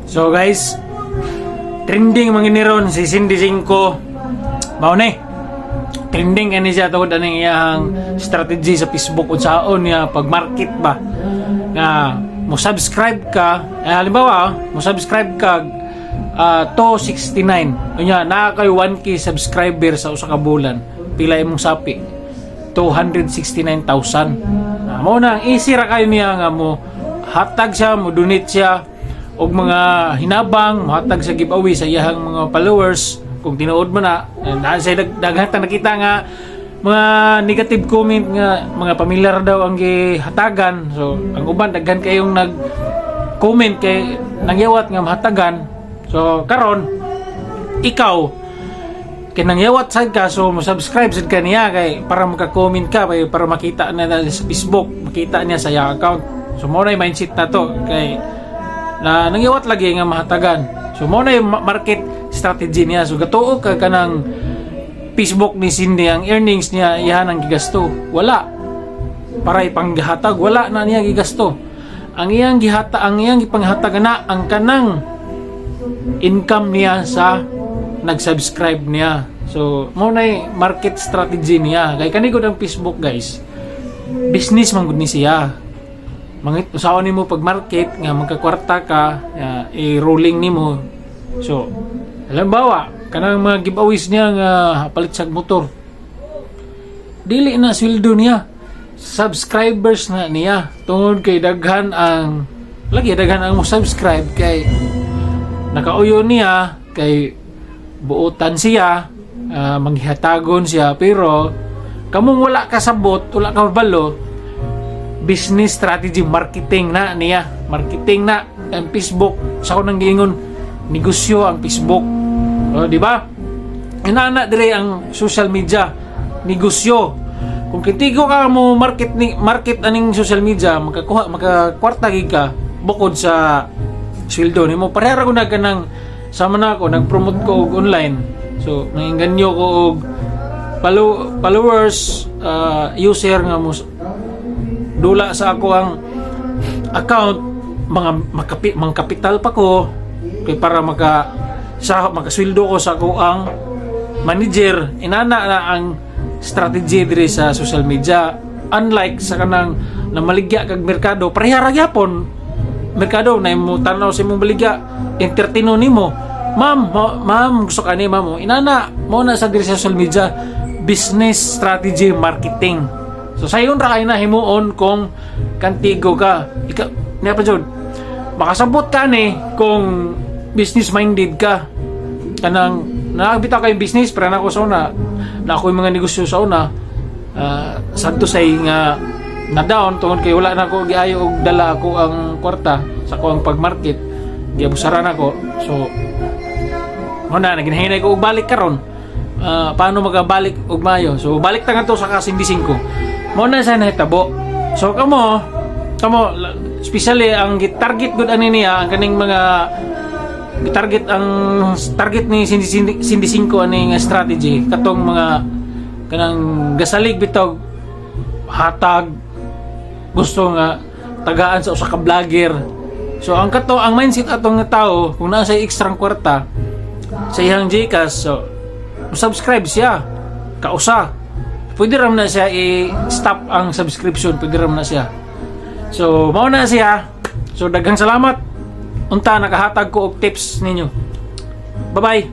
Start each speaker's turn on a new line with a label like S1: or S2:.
S1: So guys, trending manginiron si Cindy Cinco. Mao ni. Trending kani siya tungod aning iyang strategy sa Facebook unsaon niya pag-market ba. Nga mo subscribe ka, halimbawa, mo subscribe ka 269. Unya na kay 1k subscriber sa usa ka bulan. Pila imong sapi? 269,000. Mao na easy ra kayo niya nga mo hatag siya, mo donate siya og mga hinabang, mohatag sa giveaway sa iyang mga followers. Kung tinuod mo na sa daghang nakita nga mga negative comment nga mga pamilyar daw ang gihatagan. So ang uban daghan kayong nag-comment kay nangyawat nga mahatagan. So karon ikaw kay nangyawat sad ka, so mo subscribe sad ka niya kay para maka-comment ka para makita na sa Facebook, makita niya sa iyang account. So mo na mindset na to kay na nangyawat lagi nga mahatagan. So mo na market strategy niya. So gatuo ka kanang Facebook ni Cindy, ang earnings niya iyan ang gigasto. Wala. Para ipanggihatag, wala na niya gigasto. Ang iyang ipanghatag na ang kanang income niya sa nag-subscribe niya. So mo na market strategy niya. Kay kanigod ang Facebook guys. Business man gud ni siya. Mangit usaon nimo pag market nga magkakwarta ka, i-rolling nimo. So halimbawa kanang mga giveaways niya nga palit sa motor, dili na sweldo niya, subscribers na niya tungod kay daghan ang mo subscribe kay nakauyo niya kay buotan siya, manghihatagon siya, pero kamong wala kasabot, wala ka balo. Business strategy, marketing na niya. Marketing na ang Facebook. Sa ko nang giingon, negosyo ang Facebook. O, di ba? Inana dire ang social media, negosyo. Kung kitigo ka mo market aning social media, makakwarta gid ka bukod sa sweldo nimo. Parehara ko na kanang sama na ako, nag-promote ko og online. So, nanginganyo ko og followers, user nga mo dula sa ako ang account, mga kapital pa ko kay para makasweldo ko sa ako ang manager. Inana na ang strategy diri sa social media. Unlike sa kanang namaligya kag merkado, parehara gyapon merkado na mo tanaw sa imong baligya, entertaino nimo. Ma'am, gusto ka ni ma'am. Inana mo na sa diri sa social media, business strategy, marketing. So sayon ra kay na himuon kung kantigo ka. Niya pa jud. Makasabot ka ni kung business minded ka. Kanang nakabita kay business pero nako sa una, na ako yung mga negosyo sa una. Sadto say nga na down tungod kay wala na ako giayo og dala ako ang kwarta sa ko ang pag-market. Giabusaran ako. So muna naginhinay ko og balik karon. Paano magabalik og mayo? So balik ta nga to sa Cindy Cinco. Mo na sa nahitabo. So kamo especially ang target good ani niya ang kaning mga target ni Cindy Cinco ani nga strategy katong mga kanang gasalig bitog hatag gusto nga tagaan sa usa ka vlogger. So ang mindset atong tao kung naa sa extra kwarta sa iyang Gcash, so subscribe siya kausa. Pwede ram na siya i-stop ang subscription, pwede ram na siya. So mao na siya. So daghang salamat unta nakahatag ko og tips ninyo. Bye bye.